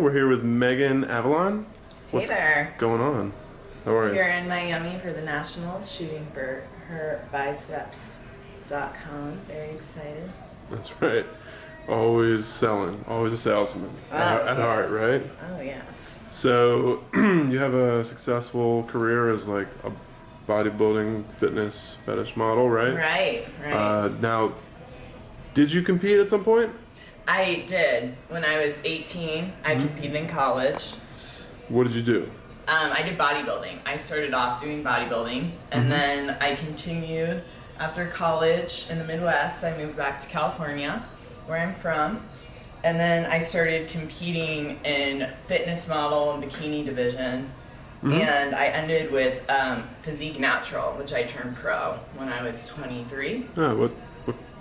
We're here with Megan Avalon. What's there. going on? How are you? Here in Miami for the Nationals, shooting for herbiceps.com. Very excited. That's right. Always selling. Always a salesman at heart, right? Oh, yes. So you have a successful career as like a bodybuilding fitness fetish model, right? Right. Now, did you compete at some point? I did. When I was 18, I competed in college. What did you do? I did bodybuilding. I started off doing bodybuilding, and then I continued after college in the Midwest. I moved back to California, where I'm from, and then I started competing in fitness model and bikini division, and I ended with Physique Natural, which I turned pro when I was 23. Oh, what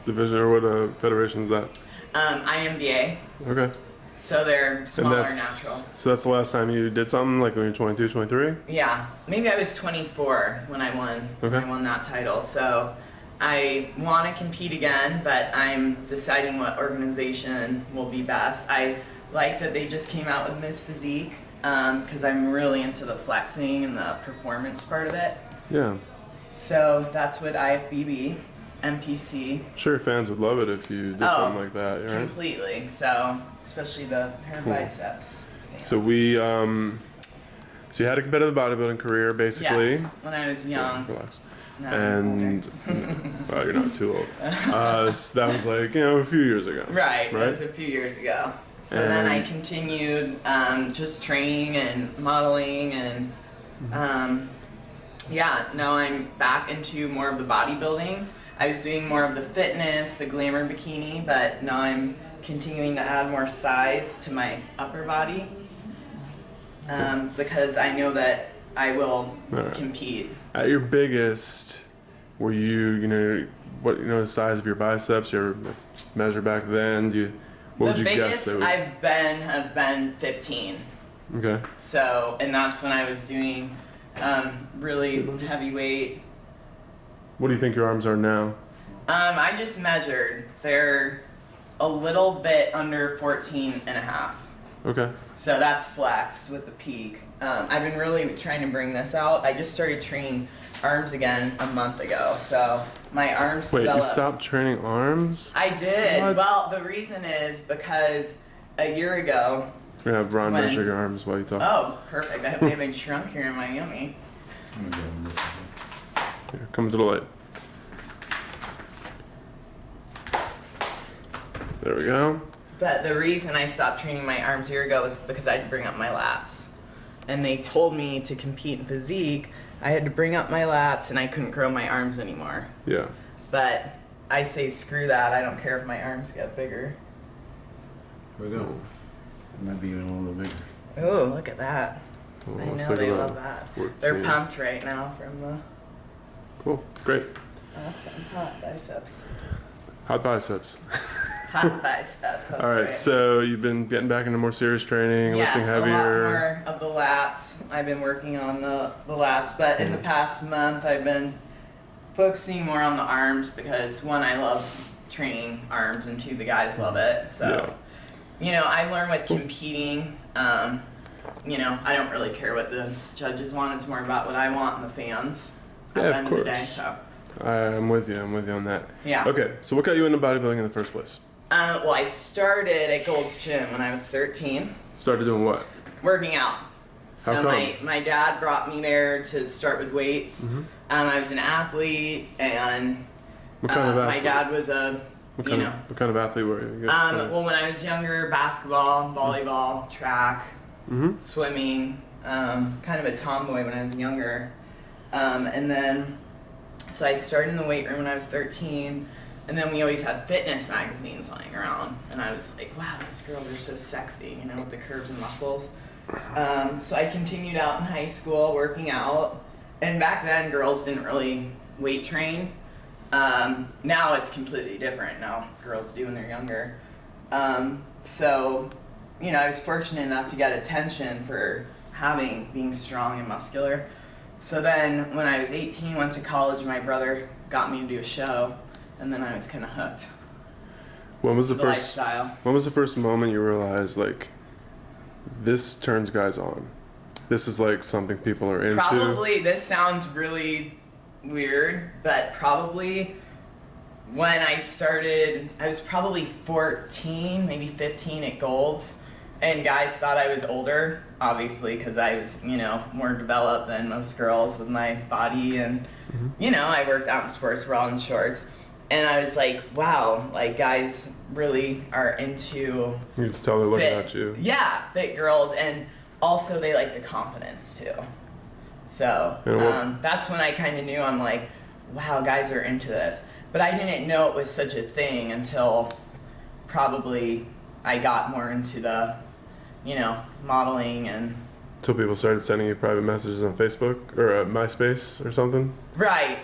division or what federation is that? IMBA. Okay. So they're smaller, natural. So that's the last time you did something, like when you were 22, 23? Yeah, maybe I was 24 when I won. Okay. I won that title. So I want to compete again, but I'm deciding what organization will be best. I like that they just came out with Miss Physique because I'm really into the flexing and the performance part of it. Yeah. So that's what IFBB, MPC. Sure, fans would love it if you did something like that, right? Completely. So especially the hair biceps. So so you had a competitive bodybuilding career, basically. Yes, when I was young. Relax. No, And well, you're not too old. So that was like, a few years ago. Right. That was a few years ago. So then I continued just training and modeling, and now I'm back into more of the bodybuilding. I was doing more of the fitness, the glamour bikini, but now I'm continuing to add more size to my upper body because I know that I will compete. At your biggest, were you, the size of your biceps? You ever measure back then? What would you guess? The biggest have been 15. Okay. So, and that's when I was doing really heavy weight. What do you think your arms are now? I just measured. They're a little bit under 14 and a half. Okay. So that's flexed with the peak. I've been really trying to bring this out. I just started training arms again a month ago. So my arms developed. You stopped training arms? I did. What? Well, the reason is because a year ago. We're going to have Ron measure your arms while you talk. Oh, perfect. I hope they haven't shrunk here in Miami. Here, come to the light. There we go. But the reason I stopped training my arms a year ago was because I had to bring up my lats. And they told me to compete in physique, I had to bring up my lats and I couldn't grow my arms anymore. Yeah. But I say screw that, I don't care if my arms get bigger. There we go. It might be even a little bigger. Ooh, look at that. Oh, I know they love that. 14. They're pumped right now from the... Cool, great. Awesome, hot biceps. Hot biceps. Hot biceps, that's All right, so you've been getting back into more serious training, lifting heavier. Yes, a lot more of the lats. I've been working on the lats, but in the past month I've been focusing more on the arms because one, I love training arms, and two, the guys love it. So, I learned with competing, I don't really care what the judges want. It's more about what I want and the fans at the end of the day. So. I'm with you on that. Yeah. Okay, so what got you into bodybuilding in the first place? Well, I started at Gold's Gym when I was 13. Started doing what? Working out. So How come? my dad brought me there to start with weights. I was an athlete, and What kind of athlete? my dad was What kind of athlete were you? Well, when I was younger, basketball, volleyball, track, swimming, kind of a tomboy when I was younger. And then, so I started in the weight room when I was 13. And then we always had fitness magazines lying around, and I was like, wow, these girls are so sexy, with the curves and muscles. So I continued out in high school working out, and back then girls didn't really weight train. Now it's completely different. Now girls do when they're younger. So, I was fortunate enough to get attention for being strong and muscular. So then when I was 18, went to college, my brother got me to do a show. And then I was kind of hooked. When was the first lifestyle. When was the first moment you realized like this turns guys on? This is like something people are into. Probably, this sounds really weird, but probably when I started, I was probably 14, maybe 15 at Gold's, and guys thought I was older, obviously, because I was, more developed than most girls with my body, and, I worked out in sports bra and shorts, and I was like, wow, like, guys really are into You can just tell they're looking at you. Yeah, fit girls, and also they like the confidence, too. So, that's when I kind of knew, I'm like, wow, guys are into this. But I didn't know it was such a thing until probably I got more into the, modeling and... Until people started sending you private messages on Facebook or MySpace or something? Right.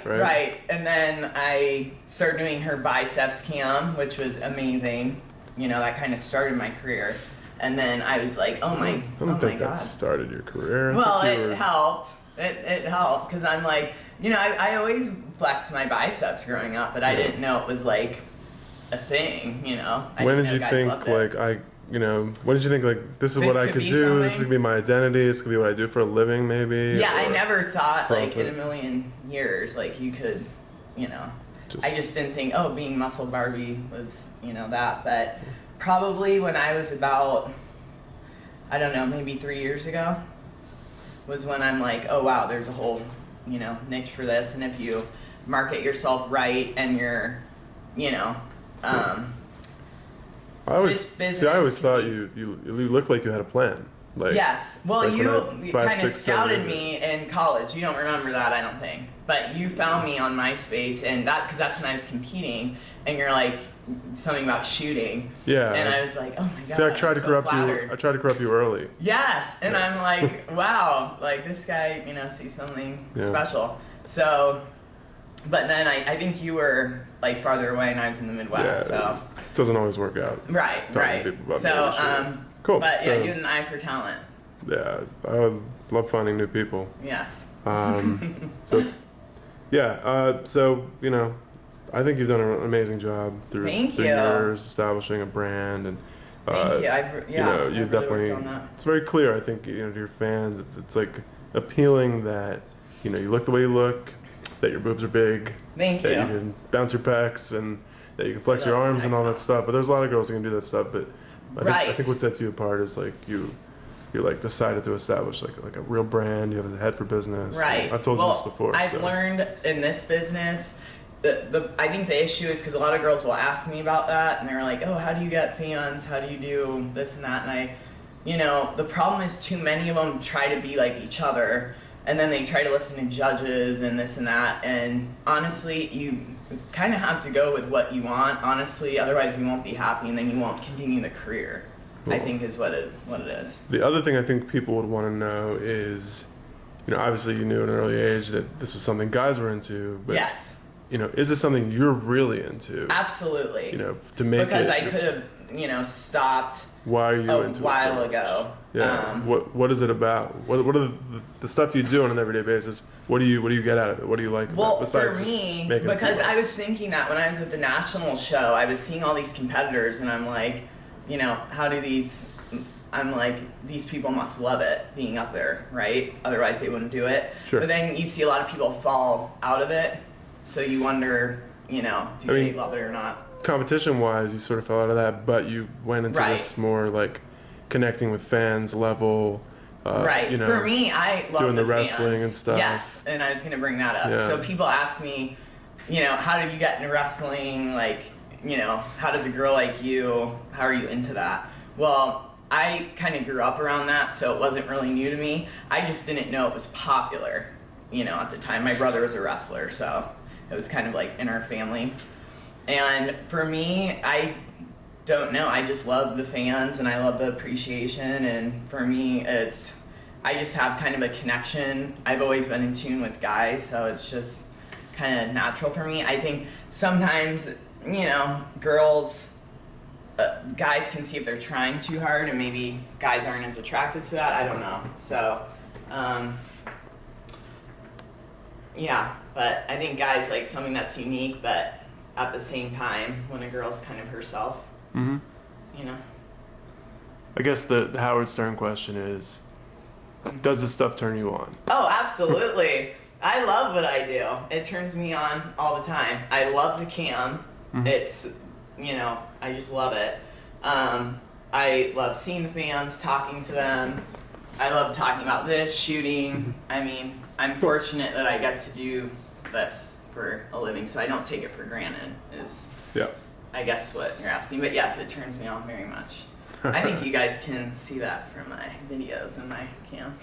And then I started doing her biceps cam, which was amazing. That kind of started my career. And then I was like, oh my God. I don't think that started your career. Well, it helped. It helped because I'm like, I always flexed my biceps growing up, but I didn't know it was like a thing, When did you think when did you think like this is what I could do? This could be my identity. This could be what I do for a living, maybe. Yeah, I never thought like in a million years like you could, I just didn't think being muscle Barbie was that, but probably when I was about, I don't know, maybe 3 years ago, was when I'm like, oh wow, there's a whole, niche for this, and if you market yourself right and you're, I always thought you looked like you had a plan. Like, yes. Well, like you kind of scouted me in college. You don't remember that, I don't think. But you found me on MySpace, and because that's when I was competing, and you're like something about shooting. Yeah. And I was like, oh my God. See, I tried to corrupt you early. Yes. And I'm like, wow, like this guy, sees something special. So, but then I think you were like farther away, and I was in the Midwest. So it doesn't always work out. Right. So, cool. But yeah, you had an eye for talent. Yeah, I love finding new people. Yes. So it's, I think you've done an amazing job through years establishing a brand, and thank you. You definitely. It's very clear. I think to your fans, it's like appealing that you look the way you look, that your boobs are big, that you can bounce your pecs, and that you can flex your arms and all that stuff. But there's a lot of girls who can do that stuff, but I think what sets you apart is like you like decided to establish like a real brand. You have a head for business. Right. I've told you this before. I've learned in this business, I think the issue is because a lot of girls will ask me about that, and they're like, oh, how do you get fans? How do you do this and that? And the problem is too many of them try to be like each other, and then they try to listen to judges and this and that. And honestly, you kind of have to go with what you want, honestly, otherwise you won't be happy, and then you won't continue the career. Cool. I think is what it is. The other thing I think people would want to know is, obviously you knew at an early age that this was something guys were into, but yes. Is this something you're really into? Absolutely. To make because I could have, stopped why are you into while it so ago. Yeah. What is it about? What are the stuff you do on an everyday basis? What do you get out of it? What do you like about it? Besides for me, just because I was thinking that when I was at the national show, I was seeing all these competitors, and I'm like, how do these people must love it being up there, right? Otherwise they wouldn't do it. Sure. But then you see a lot of people fall out of it, so you wonder, do they love it or not? Competition-wise, you sort of fell out of that, but you went into this more like connecting with fans level. Right. For me, I love doing the wrestling and stuff. Yes, and I was going to bring that up. Yeah. So people ask me, how did you get into wrestling? Like, how does a girl like you, how are you into that? Well, I kind of grew up around that, so it wasn't really new to me. I just didn't know it was popular, at the time. My brother was a wrestler, so it was kind of like in our family. And for me, I don't know. I just love the fans, and I love the appreciation. And for me, I just have kind of a connection. I've always been in tune with guys, so it's just kind of natural for me. I think sometimes, girls, guys can see if they're trying too hard, and maybe guys aren't as attracted to that. I don't know. So, yeah. But I think guys like something that's unique, but at the same time, when a girl's kind of herself, I guess the Howard Stern question is, does this stuff turn you on? Oh, absolutely. I love what I do. It turns me on all the time. I love the cam. It's, I just love it. I love seeing the fans, talking to them. I love talking about this, shooting. I mean, I'm fortunate that I get to do this for a living, so I don't take it for granted, is I guess what you're asking. But yes, it turns me on very much. I think you guys can see that from my videos and my cam.